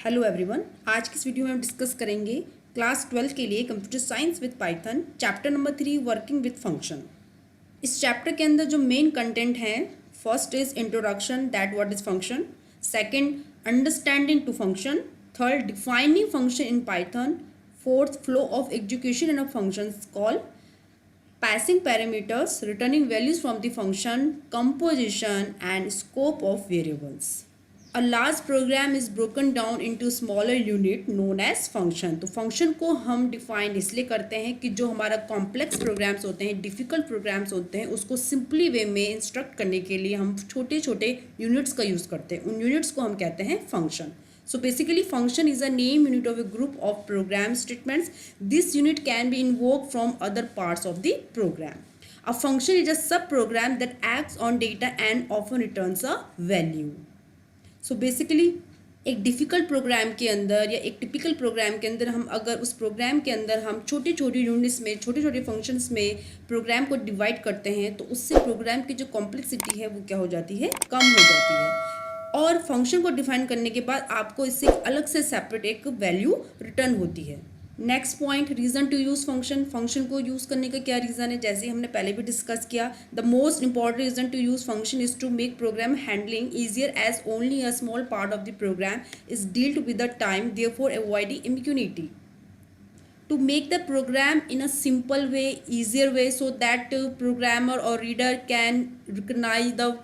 Hello everyone, आज की इस वीडियो में हम डिस्कस करेंगे क्लास 12 के लिए computer science with Python chapter number 3 working with function. इस चैप्टर के अंदर जो मेन कंटेंट है, first is introduction that what is function, second understanding to function, third defining function in Python, fourth flow of execution in a function call, passing parameters, returning values from the function, composition and scope of variables. A large program is broken down into smaller unit known as function. तो function को हम define इसलिए करते हैं कि जो हमारा complex programs होते हैं, difficult programs होते हैं, उसको simply way में instruct करने के लिए हम छोटे छोटे units का use करते हैं। उन units को हम कहते हैं function. So basically function is a name unit of a group of program statements. This unit can be invoked from other parts of the program. A function is a subprogram that acts on data and often returns a value. So basically एक difficult programme के अंदर या एक typical programme के अंदर हम अगर उस प्रोग्राम के अंदर हम छोटे छोटे यूनिट्स में छोटे छोटे फंक्शंस में प्रोग्राम को डिवाइड करते हैं तो उससे प्रोग्राम की जो कॉम्प्लेक्सिटी है वो क्या हो जाती है, कम हो जाती है। और फंक्शन को डिफाइन करने के बाद आपको इससे अलग से सेपरेट एक वैल्यू रिटर्न होती है। Next point, reason to use function. Function को यूज़ करने का क्या रीज़न है, जैसे हमने पहले भी डिस्कस किया। The most important reason to use function is to make program handling easier as only a small part of the program is dealt with the time, therefore avoiding impunity. To make the program in a simple way, easier way, so that programmer or reader can recognize the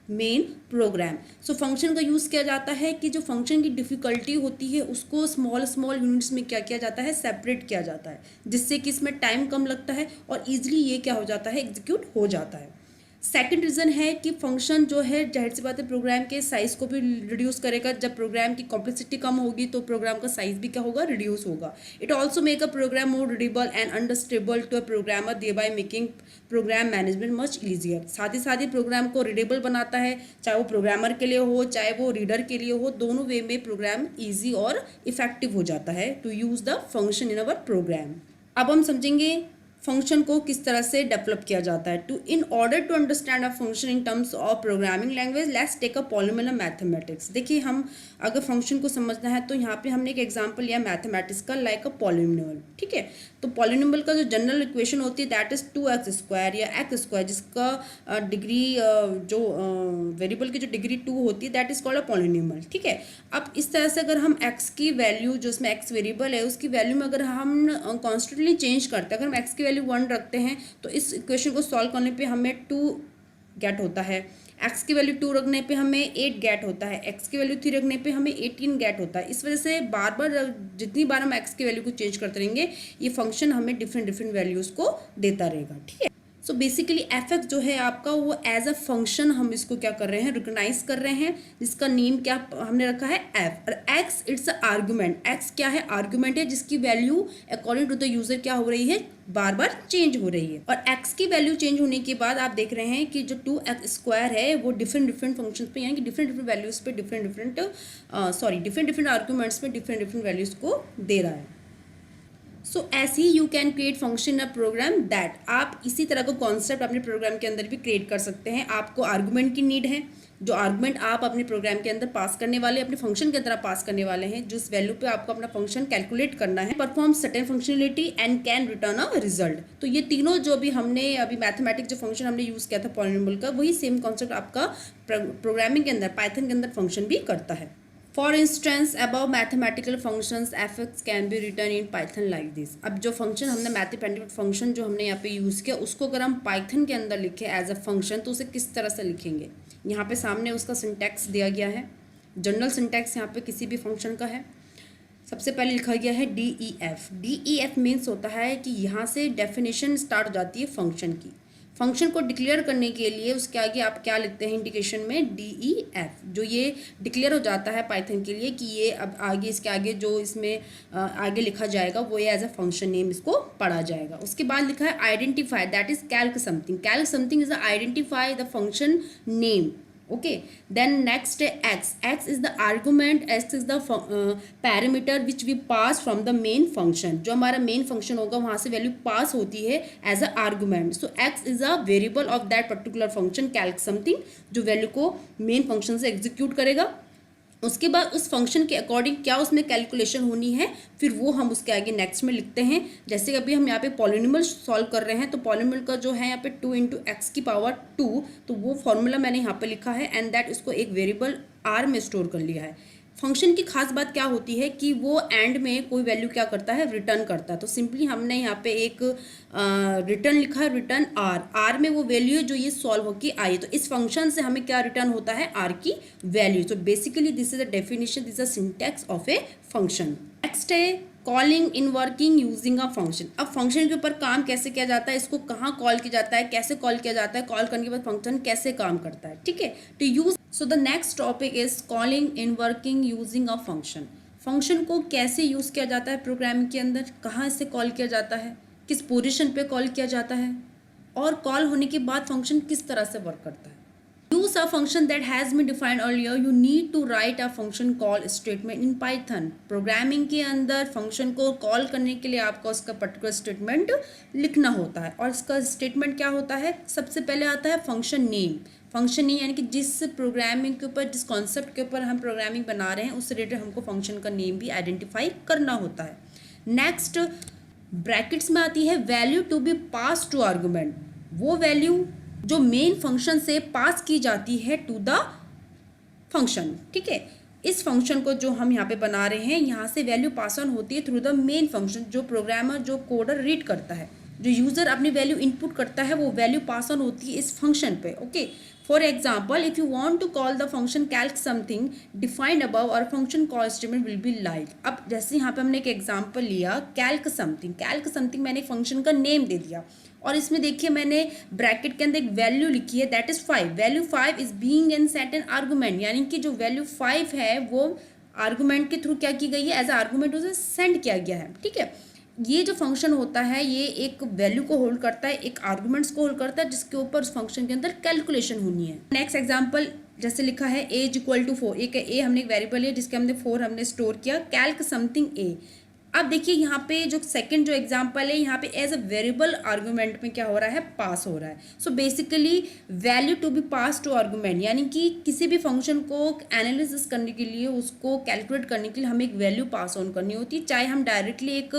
main program. So function का use किया जाता है कि जो function की difficulty होती है उसको स्मॉल स्मॉल यूनिट्स में क्या किया जाता है, सेपरेट किया जाता है, जिससे कि इसमें टाइम कम लगता है और ईजिली ये क्या हो जाता है, एग्जीक्यूट हो जाता है। सेकंड रीज़न है कि फंक्शन जो है जाहिर सी बात है प्रोग्राम के साइज़ को भी रिड्यूस करेगा। जब प्रोग्राम की कॉम्प्लेक्सिटी कम होगी तो प्रोग्राम का साइज़ भी क्या होगा, रिड्यूस होगा। It also make a program more readable and understandable to a programmer, thereby making program management much easier. साथ ही प्रोग्राम को रीडेबल बनाता है, चाहे वो प्रोग्रामर के लिए हो चाहे वो रीडर के लिए हो, दोनों वे में प्रोग्राम ईजी और इफेक्टिव हो जाता है to use the function in our program. अब हम समझेंगे फंक्शन को किस तरह से डेवलप किया जाता है। To in order to understand a function in terms of programming language, let's take a polynomial mathematics. देखिए, हम अगर फंक्शन को समझना है तो यहाँ पे हमने एक एग्जांपल लिया मैथमेटिक्स का, लाइक अ पॉलिनोमियल। ठीक है, तो पॉलिनोमियल का जो जनरल इक्वेशन होती है दैट इज 2x² या x², जिसका डिग्री जो वेरिएबल की जो डिग्री 2 होती है that is called a polynomial. ठीक है, अब इस तरह से अगर हम x की वैल्यू, जो इसमें x वेरिएबल है उसकी वैल्यू में अगर हम कॉन्स्टेंटली चेंज करते हैं, अगर हम x की वैल्यू 1 रखते हैं तो इस इक्वेशन को सॉल्व करने पे हमें 2 गेट होता है। x की वैल्यू 2 रखने पे हमें 8 गेट होता है, x की वैल्यू 3 रखने पे हमें 18 गेट होता है। इस वजह से बार बार जितनी बार हम x की वैल्यू को चेंज करते रहेंगे ये फंक्शन हमें डिफरेंट वैल्यूज़ को देता रहेगा। ठीक है, सो बेसिकली एफ एक्स जो है आपका वो एज अ फंक्शन हम इसको क्या कर रहे हैं, रिकॉग्नाइज कर रहे हैं, जिसका नेम क्या हमने रखा है, एफ। और x it's a argument. X क्या है, आर्गूमेंट है जिसकी value according to the user क्या हो रही है, बार बार चेंज हो रही है। और x की वैल्यू चेंज होने के बाद आप देख रहे हैं कि जो 2x² है वो डिफरेंट फंक्शंस पे, यानी कि डिफरेंट वैल्यूज़ पे डिफरेंट आर्गूमेंट्स में डिफरेंट वैल्यूज़ को दे रहा है। सो ऐसे ही you can create function a program that, आप इसी तरह का कॉन्सेप्ट अपने प्रोग्राम के अंदर भी क्रिएट कर सकते हैं। आपको आर्गूमेंट की नीड है, जो आर्गूमेंट आप अपने प्रोग्राम के अंदर पास करने वाले, अपने फंक्शन के अंदर पास करने वाले हैं, जिस वैल्यू पे आपको अपना फंक्शन कैलकुलेट करना है, perform certain functionality and can return a result. तो ये तीनों जो भी हमने अभी मैथमेटिक्स जो फंक्शन हमने यूज़ किया था पॉलिनोमियल का, वही सेम कॉन्सेप्ट आपका प्रोग्रामिंग के अंदर, पाइथन के अंदर फंक्शन भी करता है। For instance, above mathematical functions f(x) can be written in Python like this। अब जो फंक्शन हमने मैथमेटिकल फंक्शन जो हमने यहाँ पे यूज़ किया उसको अगर हम पाइथन के अंदर लिखे एज अ फंक्शन तो उसे किस तरह से लिखेंगे, यहाँ पे सामने उसका सिंटैक्स दिया गया है। जनरल सिंटैक्स यहाँ पे किसी भी फंक्शन का है। सबसे पहले लिखा गया है DEF। DEF मीन्स होता है कि यहाँ से डेफिनेशन स्टार्ट हो जाती है फंक्शन की। फंक्शन को डिक्लेयर करने के लिए उसके आगे आप क्या लिखते हैं इंडिकेशन में, DEF। जो ये डिक्लेयर हो जाता है पाइथन के लिए कि ये अब आगे, इसके आगे जो इसमें आगे लिखा जाएगा वो ये एज अ फंक्शन नेम इसको पढ़ा जाएगा। उसके बाद लिखा है identify, that is Calc something. Calc something is identify the function name. Okay, then next x is the argument, x is the parameter which we pass from the main function। जो हमारा main function होगा वहाँ से value pass होती है as a argument. So x is a variable of that particular function calc something, जो value को main function से एग्जीक्यूट करेगा। उसके बाद उस फंक्शन के अकॉर्डिंग क्या उसमें कैलकुलेशन होनी है, फिर वो हम उसके आगे नेक्स्ट में लिखते हैं। जैसे अभी हम यहाँ पे पॉलिनोमियल सॉल्व कर रहे हैं, तो पॉलिनोमियल का जो है यहाँ पे 2 इंटू एक्स की पावर 2, तो वो फॉर्मूला मैंने यहाँ पे लिखा है एंड दैट उसको एक वेरिएबल आर में स्टोर कर लिया है। फंक्शन की खास बात क्या होती है कि वो एंड में कोई वैल्यू क्या करता है, रिटर्न करता है। तो सिंपली हमने यहाँ पे एक रिटर्न लिखा है, रिटर्न आर में वो वैल्यू जो ये सॉल्व होकर आई, तो इस फंक्शन से हमें क्या रिटर्न होता है, आर की वैल्यू। तो basically this is the definition, this is the syntax of a function. Next है calling in working using a function. अब फंक्शन के ऊपर काम कैसे किया जाता है, इसको कहाँ कॉल किया जाता है, कैसे कॉल किया जाता है, कॉल करने के बाद फंक्शन कैसे काम करता है, ठीक है। To use, so the next topic is calling in working using a function. Function को कैसे यूज़ किया जाता है प्रोग्रामिंग के अंदर, कहाँ से कॉल किया जाता है, किस पोजीशन पे कॉल किया जाता है, और कॉल होने के बाद फंक्शन किस तरह से वर्क करता है। Use a function that has been defined earlier. You need to write a function call statement in Python. Programming के अंदर फंक्शन को कॉल करने के लिए आपको उसका पर्टिकुलर स्टेटमेंट लिखना होता है, और इसका स्टेटमेंट क्या होता है, सबसे पहले आता है फंक्शन नेम। फंक्शन नेम यानी कि जिस प्रोग्रामिंग के ऊपर, जिस कॉन्सेप्ट के ऊपर हम प्रोग्रामिंग बना रहे हैं, उससे रिलेटेड हमको फंक्शन का नेम भी आइडेंटिफाई करना होता है। नेक्स्ट ब्रैकेट्स में आती है value to be pass to argument. वो वैल्यू जो मेन फंक्शन से पास की जाती है टू द फंक्शन, ठीक है। इस फंक्शन को जो हम यहाँ पे बना रहे हैं, यहाँ से वैल्यू पास ऑन होती है थ्रू द मेन फंक्शन। जो प्रोग्रामर, जो कोडर रीड करता है, जो यूज़र अपनी वैल्यू इनपुट करता है, वो वैल्यू पास ऑन होती है इस फंक्शन पे, okay. For example, if you want to call the function calc something defined above, or function call statement will be like. अब जैसे यहाँ पे हमने एक एग्जाम्पल लिया कैल्क समथिंग, कैल्क समथिंग मैंने फंक्शन का नेम दे दिया, और इसमें देखिए मैंने ब्रैकेट के अंदर एक वैल्यू लिखी है that is 5। Value 5 is being an set N argument, यानी कि जो वैल्यू 5 है वो आर्गूमेंट के थ्रू क्या की गई है, एज आर्गूमेंट उसे सेंड किया गया है, ठीक है। ये जो फंक्शन होता है ये एक वैल्यू को होल्ड करता है, एक आर्गूमेंट्स को होल्ड करता है, जिसके ऊपर उस फंक्शन के अंदर कैलकुलेशन होनी है। नेक्स्ट एग्जाम्पल जैसे लिखा है ए इज इक्वल टू 4, एक ए हमने एक वेरिएबल है जिसके हमने 4 हमने स्टोर किया, कैल्क समथिंग ए। अब देखिए यहाँ पे जो सेकंड जो एग्जांपल है, यहाँ पे एज अ वेरिएबल आर्गूमेंट में क्या हो रहा है, पास हो रहा है। So basically value to be pass to argument, यानी कि किसी भी फंक्शन को एनालिसिस करने के लिए, उसको कैलकुलेट करने के लिए हमें एक वैल्यू पास ऑन करनी होती है, चाहे हम डायरेक्टली एक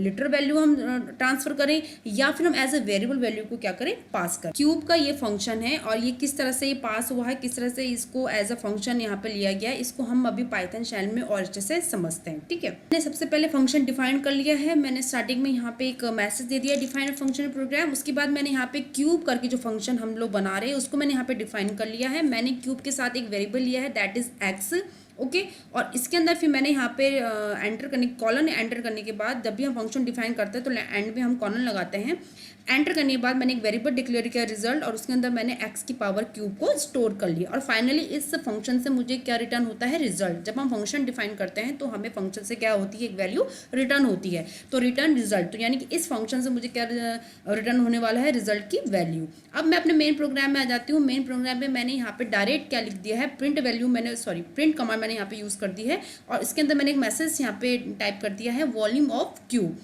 लिटरल वैल्यू हम ट्रांसफर करें, या फिर हम एज अ वेरिएबल वैल्यू को क्या करें, पास करें। क्यूब का ये फंक्शन है, और ये किस तरह से ये पास हुआ है, किस तरह से इसको एज अ फंक्शन यहाँ पे लिया गया है, इसको हम अभी पाइथन शेल में और अच्छे से समझते हैं, ठीक है। मैंने सबसे पहले फंक्शन डिफाइन कर लिया है, मैंने स्टार्टिंग में यहाँ पे एक मैसेज दे दिया डिफाइन फंक्शन प्रोग्राम। उसके बाद मैंने यहाँ पे क्यूब करके जो फंक्शन हम लोग बना रहे हैं उसको मैंने यहाँ पे डिफाइन कर लिया है। मैंने क्यूब के साथ एक वेरिएबल लिया है दैट इज एक्स, ओके। और इसके अंदर फिर मैंने यहाँ पे एंटर करने, कॉलन एंटर करने के बाद, जब भी हम फंक्शन डिफाइन करते हैं तो एंड में हम कॉलन लगाते हैं। एंटर करने के बाद मैंने एक वेरिएबल डिक्लेयर किया रिजल्ट, और उसके अंदर मैंने एक्स की पावर क्यूब को स्टोर कर लिया। और फाइनली इस फंक्शन से मुझे क्या रिटर्न होता है, रिजल्ट। जब हम फंक्शन डिफाइन करते हैं तो हमें फंक्शन से क्या होती है, एक वैल्यू रिटर्न होती है, तो रिटर्न रिजल्ट। तो यानी कि इस फंक्शन से मुझे क्या रिटर्न होने वाला है, रिजल्ट की वैल्यू। अब मैं अपने मेन प्रोग्राम में आ जाती हूँ। मेन प्रोग्राम में मैंने यहाँ पे डायरेक्ट क्या लिख दिया है, प्रिंट वैल्यू मैंने, सॉरी प्रिंट कमांड मैंने यहाँ पे यूज़ कर दी है, और इसके अंदर मैंने एक मैसेज यहाँ पे टाइप कर दिया है वॉल्यूम ऑफ क्यूब।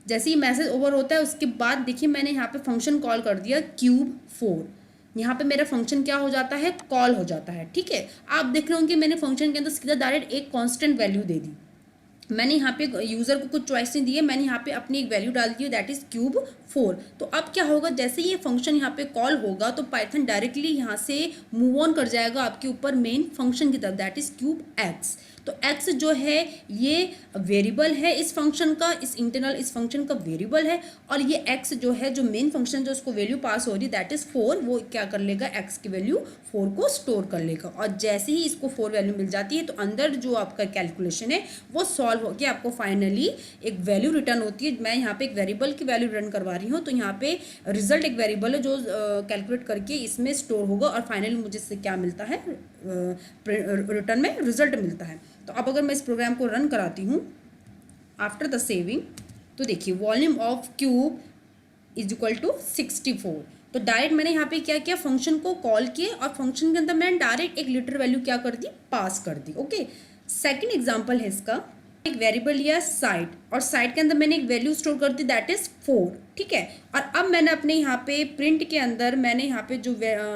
जैसे ही मैसेज ओवर होता है उसके बाद देखिए मैंने यहाँ पे फंक्शन कॉल कर दिया क्यूब 4। यहाँ पे मेरा फंक्शन क्या हो जाता है, कॉल हो जाता है, ठीक है। आप देख रहे होंगे मैंने फंक्शन के अंदर सीधा डायरेक्ट एक कांस्टेंट वैल्यू दे दी। मैंने यहाँ पे यूज़र को कुछ चॉइस नहीं दी है, मैंने यहाँ पे अपनी एक वैल्यू डाल दी है दैट इज़ क्यूब 4। तो अब क्या होगा, जैसे ये फंक्शन यहाँ पे कॉल होगा तो पाइथन डायरेक्टली यहाँ से मूव ऑन कर जाएगा आपके ऊपर मेन फंक्शन की तरफ, दैट इज़ क्यूब एक्स। तो x जो है ये वेरिएबल है इस फंक्शन का, इस इंटरनल इस फंक्शन का वेरिएबल है, और ये x जो है जो मेन फंक्शन जो उसको वैल्यू पास हो रही है दैट इज़ 4, वो क्या कर लेगा, x की वैल्यू 4 को स्टोर कर लेगा। और जैसे ही इसको 4 वैल्यू मिल जाती है तो अंदर जो आपका कैलकुलेशन है वो सॉल्व होकर आपको फाइनली एक वैल्यू रिटर्न होती है। मैं यहाँ पे एक वेरिएबल की वैल्यू रिटर्न करवा रही हूँ, तो यहाँ पे रिजल्ट एक वेरिएबल है जो कैलकुलेट करके इसमें स्टोर होगा, और फाइनली मुझे इससे क्या मिलता है, रिटर्न में रिजल्ट मिलता है। तो अब अगर मैं इस प्रोग्राम को रन कराती हूँ आफ्टर द सेविंग, तो देखिए volume of cube is equal to 64। तो डायरेक्ट मैंने यहाँ पे क्या किया, फंक्शन को कॉल किए, और फंक्शन के अंदर मैंने डायरेक्ट एक लिटर वैल्यू क्या कर दी, पास कर दी, ओके। सेकेंड एग्जाम्पल है इसका, एक वेरिएबल लिया साइट, और साइट के अंदर मैंने एक वैल्यू स्टोर कर दी दैट इज 4, ठीक है। और अब मैंने अपने यहाँ पे प्रिंट के अंदर मैंने यहाँ पे जो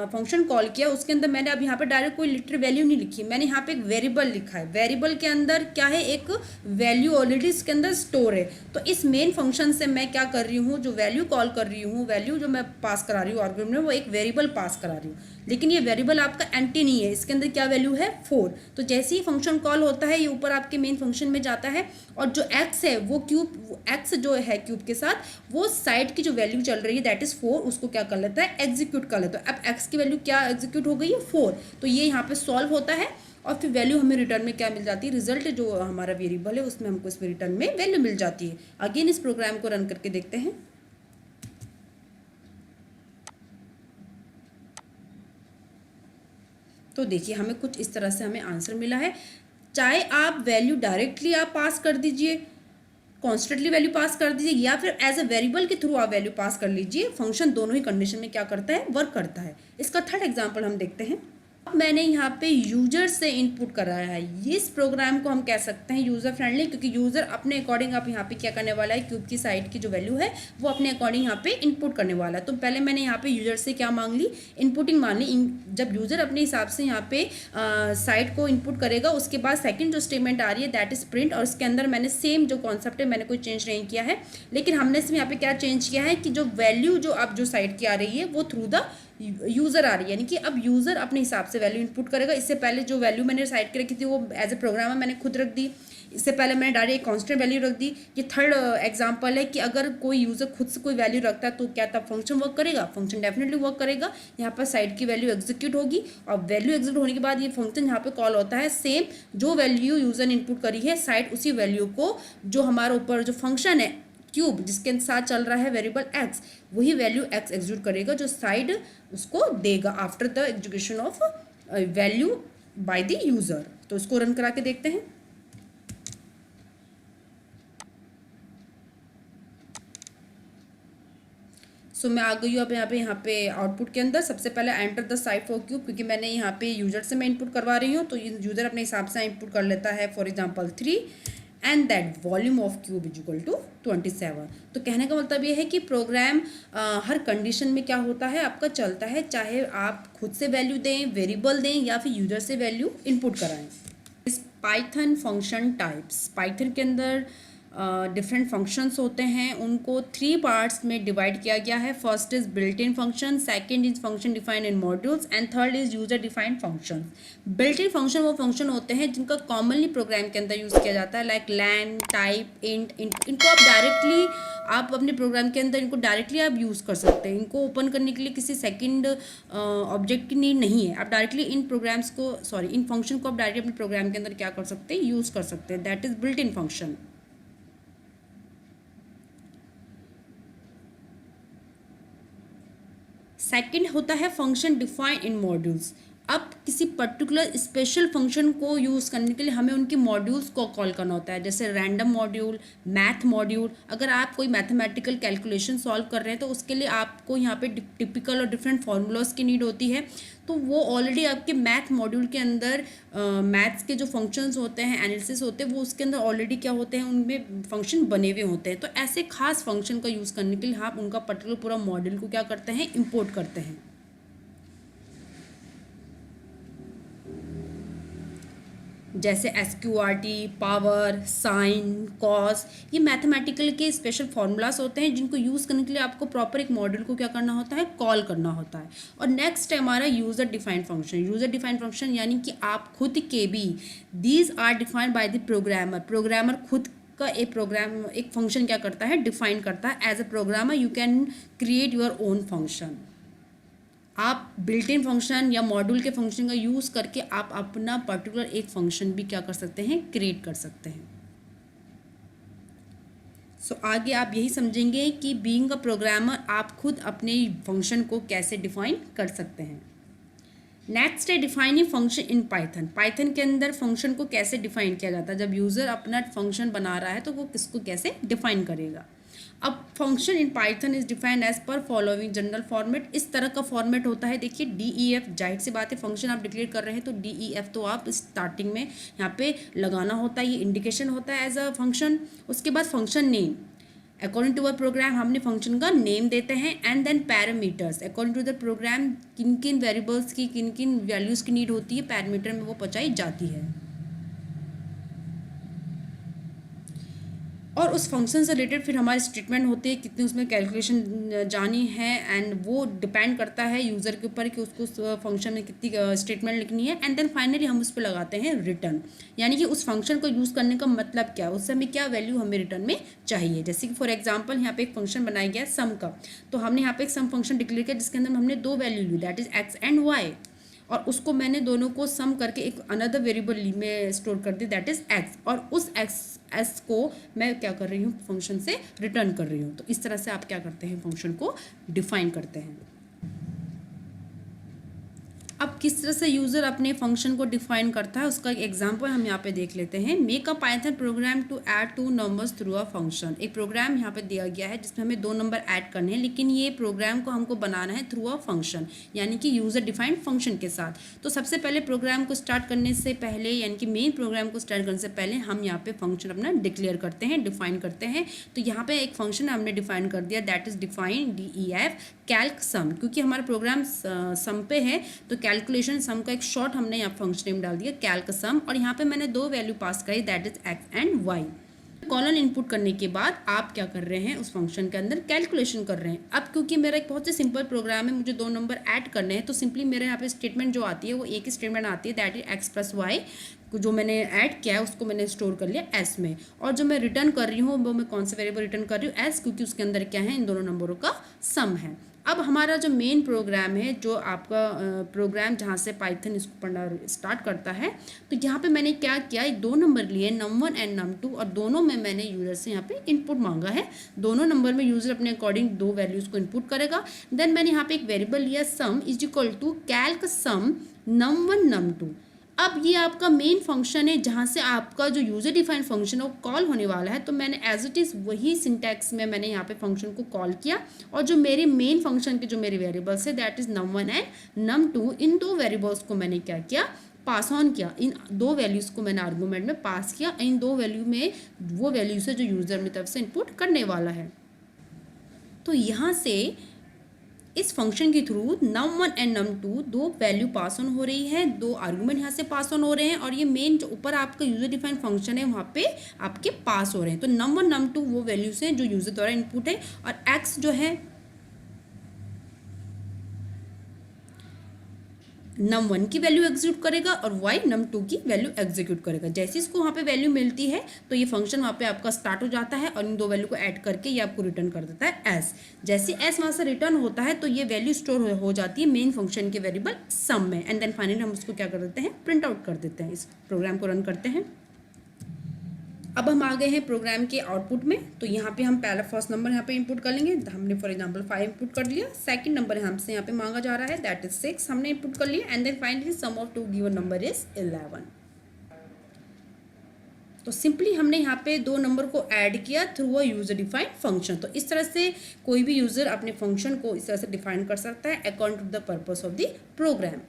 फंक्शन कॉल किया उसके अंदर मैंने अब यहाँ पे डायरेक्ट कोई लिटरल वैल्यू नहीं लिखी, मैंने यहाँ पे एक वेरिएबल लिखा है। वेरिएबल के अंदर क्या है, एक वैल्यू ऑलरेडी इसके अंदर स्टोर है। तो इस मेन फंक्शन से मैं क्या कर रही हूँ, जो वैल्यू कॉल कर रही हूँ, वैल्यू जो मैं पास करा रही हूँ आर्गुमेंट में, वो एक वेरिएबल पास करा रही हूँ। लेकिन ये वेरिएबल आपका एम्प्टी नहीं है, इसके अंदर क्या वैल्यू है 4। तो जैसे ही फंक्शन कॉल होता है ये ऊपर आपके मेन फंक्शन में जाता है और जो एक्स है वो क्यूब, एक्स जो है क्यूब के साथ वो साइड की जो वैल्यू चल रही है दैट इज 4, उसको क्या कर लेता है, एग्जीक्यूट कर लेता है। अब एक्स की वैल्यू क्या एग्जीक्यूट हो गई है 4, तो ये यहाँ पे सॉल्व होता है और फिर वैल्यू हमें रिटर्न में क्या मिल जाती है, रिजल्ट जो हमारा वेरिएबल है उसमें हमको इसमें रिटर्न में वैल्यू मिल जाती है। अगेन इस प्रोग्राम को रन करके देखते हैं। तो देखिए हमें कुछ इस तरह से हमें आंसर मिला है। चाहे आप वैल्यू डायरेक्टली आप पास कर दीजिए, कॉन्स्टेंटली वैल्यू पास कर दीजिए, या फिर एज अ वेरिएबल के थ्रू आप वैल्यू पास कर लीजिए, फंक्शन दोनों ही कंडीशन में क्या करता है, वर्क करता है। इसका थर्ड एग्जांपल हम देखते हैं। अब मैंने यहाँ पे यूजर से इनपुट कराया है, ये इस प्रोग्राम को हम कह सकते हैं यूज़र फ्रेंडली, क्योंकि यूज़र अपने अकॉर्डिंग आप यहाँ पे क्या करने वाला है, क्यूब की साइड की जो वैल्यू है वो अपने अकॉर्डिंग यहाँ पे इनपुट करने वाला है। तो पहले मैंने यहाँ पे यूजर से क्या मांग ली, इनपुटिंग मान ली। जब यूज़र अपने हिसाब से यहाँ पे साइड को इनपुट करेगा, उसके बाद सेकेंड जो स्टेटमेंट आ रही है दैट इज प्रिंट, और इसके अंदर मैंने सेम जो कॉन्सेप्ट है मैंने कोई चेंज नहीं किया है, लेकिन हमने इसमें यहाँ पे क्या चेंज किया है कि जो वैल्यू जो अब जो साइड की आ रही है वो थ्रू द यूज़र आ रही है, यानी कि अब यूज़र अपने हिसाब से वैल्यू इनपुट करेगा। इससे पहले जो वैल्यू मैंने साइड की रखी थी वो एज ए प्रोग्रामर मैंने खुद रख दी, इससे पहले मैंने डायरेक्ट कांस्टेंट वैल्यू रख दी। ये थर्ड एग्जांपल है कि अगर कोई यूज़र खुद से कोई वैल्यू रखता है तो क्या तब फंक्शन वर्क करेगा, फंक्शन डेफिनेटली वर्क करेगा। यहाँ पर साइड की वैल्यू एग्जीक्यूट होगी और वैल्यू एग्जीक्यूट होने के बाद ये फंक्शन यहाँ पे कॉल होता है। सेम जो वैल्यू यूज़र ने इनपुट करी है साइड उसी वैल्यू को जो हमारे ऊपर जो फंक्शन है क्यूब जिसके साथ चल रहा है वेरिएबल एक्स, वही वैल्यू एक्स एग्जीक्यूट करेगा जो साइड उसको देगा after the execution of value by the user. तो इसको रन करा के देखते हैं। सो मैं आ गई हूँ अब यहाँ पे आउटपुट के अंदर। सबसे पहले enter the side for cube, क्योंकि मैंने यहाँ पे यूज़र से मैं इनपुट करवा रही हूँ तो यूज़र अपने हिसाब से इनपुट कर लेता है, for example 3 and that volume of cube is equal to 27। तो कहने का मतलब ये है कि प्रोग्राम हर कंडीशन में क्या होता है आपका चलता है, चाहे आप खुद से वैल्यू दें, वेरिएबल दें या फिर यूज़र से वैल्यू इनपुट कराएं। इस पाइथन फंक्शन टाइप्स, पाइथन के अंदर डिफरेंट फंक्शंस होते हैं, उनको 3 पार्ट्स में डिवाइड किया गया है। First is built in function, second is function defined in modules and third is user defined function. Built in function वो फंक्शन होते हैं जिनका कॉमनली प्रोग्राम के अंदर यूज़ किया जाता है, लाइक लैन, टाइप, इंट। इनको आप डायरेक्टली आप अपने प्रोग्राम के अंदर इनको डायरेक्टली आप यूज़ कर सकते हैं। इनको ओपन करने के लिए किसी सेकंड ऑब्जेक्ट की नीड नहीं है, आप डायरेक्टली इन प्रोग्राम्स को इन फंक्शन को आप डायरेक्टली अपने प्रोग्राम के अंदर क्या कर सकते हैं, यूज़ कर सकते हैं। That is built in function. Second होता है फंक्शन डिफाइन इन मॉड्यूल्स। अब किसी पर्टिकुलर स्पेशल फंक्शन को यूज़ करने के लिए हमें उनके मॉड्यूल्स को कॉल करना होता है, जैसे रैंडम मॉड्यूल, मैथ मॉड्यूल। अगर आप कोई मैथमेटिकल कैलकुलेशन सॉल्व कर रहे हैं तो उसके लिए आपको यहाँ पे टिपिकल और डिफरेंट फार्मूलाज की नीड होती है, तो वो ऑलरेडी आपके मैथ मॉड्यूल के अंदर मैथ्स के जो फंक्शंस होते हैं, एनालिसिस होते हैं, वो उसके अंदर ऑलरेडी क्या होते हैं, उनमें फंक्शन बने हुए होते हैं। तो ऐसे खास फंक्शन का यूज़ करने के लिए आप उनका पर्टिकुलर पूरा मॉड्यूल को क्या करते हैं, इम्पोर्ट करते हैं। जैसे SQRT, पावर, साइन, कॉस, ये मैथमेटिकल के स्पेशल फार्मूलास होते हैं जिनको यूज़ करने के लिए आपको प्रॉपर एक मॉड्यूल को क्या करना होता है, कॉल करना होता है। और नेक्स्ट है हमारा user defined function. User defined function यानी कि आप खुद के भी, these are defined by the programmer. Programmer खुद का एक फंक्शन क्या करता है, डिफाइन करता है। As a programmer you can create your own function. आप बिल्ट इन फंक्शन या मॉड्यूल के फंक्शन का यूज़ करके आप अपना पर्टिकुलर एक फंक्शन भी क्या कर सकते हैं, क्रिएट कर सकते हैं। सो आगे आप यही समझेंगे कि बीइंग अ प्रोग्रामर आप खुद अपने फंक्शन को कैसे डिफाइन कर सकते हैं। नेक्स्ट है defining function in Python. Python के अंदर फंक्शन को कैसे डिफाइन किया जाता है, जब यूज़र अपना फंक्शन बना रहा है तो वो किसको कैसे डिफाइन करेगा। अब function in Python is defined as per following general format. इस तरह का फॉर्मेट होता है, देखिए DEF, जाहिर सी बात है फंक्शन आप डिक्लेयर कर रहे हैं तो DEF तो आप स्टार्टिंग में यहाँ पे लगाना होता है, ये इंडिकेशन होता है एज अ फंक्शन। उसके बाद function name, according to the program हमने फंक्शन का नेम देते हैं and then parameters according to the program किन किन वेरिएबल्स की किन किन वैल्यूज़ की नीड होती है पैरामीटर में वो पहुँचाई जाती है। और उस फंक्शन से रिलेटेड फिर हमारे स्टेटमेंट होते हैं कितनी उसमें कैलकुलेशन जानी है एंड वो डिपेंड करता है यूज़र के ऊपर कि उसको उस फंक्शन में कितनी स्टेटमेंट लिखनी है एंड देन फाइनली हम उस पर लगाते हैं रिटर्न, यानी कि उस फंक्शन को यूज़ करने का मतलब क्या है, उससे हमें क्या वैल्यू हमें रिटर्न में चाहिए। जैसे कि फॉर एग्जाम्पल यहाँ पे एक फंक्शन बनाया गया है सम का, तो हमने यहाँ पे एक सम फंक्शन डिक्लेयर किया जिसके अंदर हमने दो वैल्यू ली that is x and y, और उसको मैंने दोनों को सम करके एक अनदर वेरिएबल में स्टोर कर दी दैट इज एक्स, और उस एस को मैं क्या कर रही हूँ फंक्शन से रिटर्न कर रही हूँ। तो इस तरह से आप क्या करते हैं फंक्शन को डिफाइन करते हैं। अब किस तरह से यूज़र अपने फंक्शन को डिफाइन करता है उसका एक एग्जांपल हम यहाँ पे देख लेते हैं। Make a Python program to add two numbers through a function. एक प्रोग्राम यहाँ पे दिया गया है जिसमें हमें दो नंबर ऐड करने हैं, लेकिन ये प्रोग्राम को हमको बनाना है थ्रू अ फंक्शन, यानी कि यूज़र डिफाइंड फंक्शन के साथ। तो सबसे पहले प्रोग्राम को स्टार्ट करने से पहले, यानी कि मेन प्रोग्राम को स्टार्ट करने से पहले हम यहाँ पे फंक्शन अपना डिक्लेयर करते हैं, डिफाइन करते हैं। तो यहाँ पे एक फंक्शन हमने डिफाइन कर दिया that is define DEF calc sum, क्योंकि हमारा प्रोग्राम सम पे है तो कैलकुलेशन सम का एक शॉर्ट हमने यहाँ फंक्शन नेम डाल दिया कैल्क सम, और यहाँ पे मैंने दो वैल्यू पास करी that is x and y. Colon input करने के बाद आप क्या कर रहे हैं उस फंक्शन के अंदर कैलकुलेशन कर रहे हैं। अब क्योंकि मेरा एक बहुत ही सिंपल प्रोग्राम है, मुझे दो नंबर ऐड करने हैं, तो सिंपली मेरे यहाँ पे स्टेटमेंट जो आती है वो एक ही स्टेटमेंट आती है that is x plus y, जो मैंने ऐड किया है उसको मैंने स्टोर कर लिया एस में, और जो मैं रिटर्न कर रही हूँ वो मैं कौन सा वेरिएबल रिटर्न कर रही हूँ एस, क्योंकि उसके अंदर क्या है इन दोनों नंबरों का सम है। अब हमारा जो मेन प्रोग्राम है, जो आपका प्रोग्राम जहाँ से पाइथन इसको पढ़ना स्टार्ट करता है, तो यहाँ पे मैंने क्या किया, एक दो नंबर लिए num1 एंड num2, और दोनों में मैंने यूज़र से यहाँ पे इनपुट मांगा है। दोनों नंबर में यूज़र अपने अकॉर्डिंग दो वैल्यूज़ को इनपुट करेगा। देन मैंने यहाँ पे एक वेरिएबल लिया sum is equal to calc sum num1 num2। अब ये आपका मेन फंक्शन है जहाँ से आपका जो यूज़र डिफाइंड फंक्शन है वो कॉल होने वाला है। तो मैंने एज इट इज़ वही सिंटैक्स में मैंने यहाँ पे फंक्शन को कॉल किया, और जो मेरे मेन फंक्शन के जो मेरे वेरिएबल्स है that is num1 and num2, इन दो वेरिएबल्स को मैंने क्या किया पास ऑन किया, इन दो वैल्यूज़ को मैंने आर्गूमेंट में पास किया, इन दो वैल्यू में वो वैल्यूज़ है जो यूज़र की तरफ से इनपुट करने वाला है। तो यहाँ से इस फंक्शन के थ्रू num1 एंड num2 दो वैल्यू पास ऑन हो रही है, दो आर्गूमेंट यहाँ से पास ऑन हो रहे हैं, और ये मेन जो ऊपर आपका यूज़र डिफाइन फंक्शन है वहाँ पे आपके पास हो रहे हैं। तो num1 num2 वो वैल्यूज़ हैं जो यूज़र द्वारा इनपुट है, और x जो है num1 की वैल्यू एग्जीक्यूट करेगा और y num2 की वैल्यू एग्जीक्यूट करेगा। जैसे इसको वहाँ पे वैल्यू मिलती है तो ये फंक्शन वहाँ पे आपका स्टार्ट हो जाता है, और इन दो वैल्यू को ऐड करके ये आपको रिटर्न कर देता है s। जैसे s वहाँ से रिटर्न होता है तो ये वैल्यू स्टोर हो जाती है मेन फंक्शन के वेरिएबल सम में, एंड देन फाइनली हम उसको क्या कर देते हैं प्रिंट आउट कर देते हैं। इस प्रोग्राम को रन करते हैं। अब हम आ गए हैं प्रोग्राम के आउटपुट में। तो यहाँ पे हम पहला फर्स्ट नंबर यहाँ पे इंपुट कर लेंगे। हमने फॉर एग्जांपल 5 इंपुट कर लिया। सेकंड नंबर हमसे यहाँ पे मांगा जा रहा है दैट इज 6, हमने इंपुट कर लिया, and then finally sum of two given number is 11। तो सिंपली हमने यहाँ पे दो नंबर को ऐड किया through a user defined function. तो इस तरह से कोई भी यूजर अपने फंक्शन को इस तरह से डिफाइन कर सकता है according to the purpose of the programme.